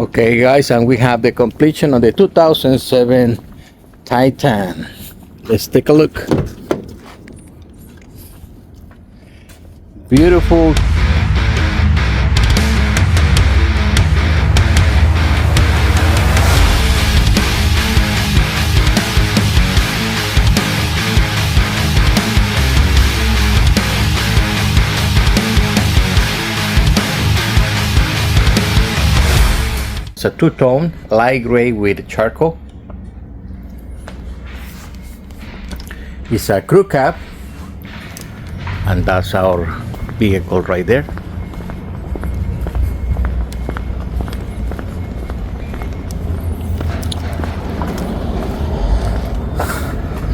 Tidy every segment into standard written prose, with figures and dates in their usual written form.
Okay guys, and we have the completion of the 2007 Titan. Let's take a look. Beautiful. It's a two-tone, light gray with charcoal. It's a crew cab, and that's our vehicle right there.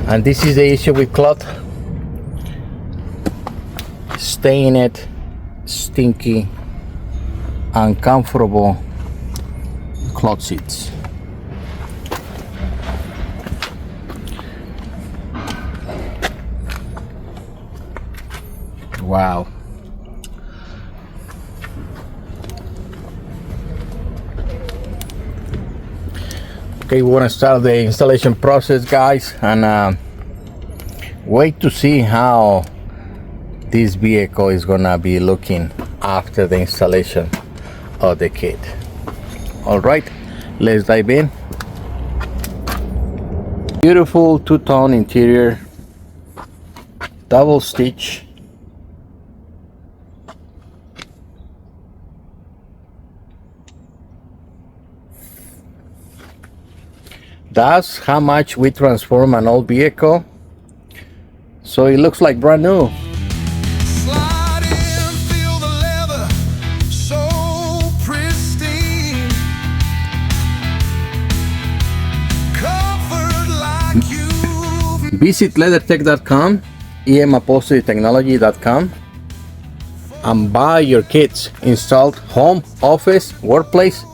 And this is the issue with cloth. Staying it, stinky, uncomfortable cloth seats. Wow. Okay, we want to start the installation process, guys, and wait to see how this vehicle is gonna be looking after the installation of the kit. All right, let's dive in. Beautiful two-tone interior, double stitch. That's how much we transform an old vehicle, so it looks like brand new. Visit LeatherTeck.com, EM Upholstery Technology.com, and buy your kits installed home, office, workplace.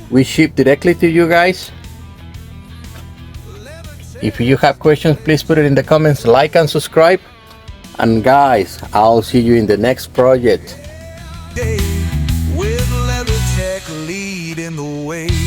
We ship directly to you guys. If you have questions, please put it in the comments, like and subscribe. And guys, I'll see you in the next project. With LeatherTeck leading the way.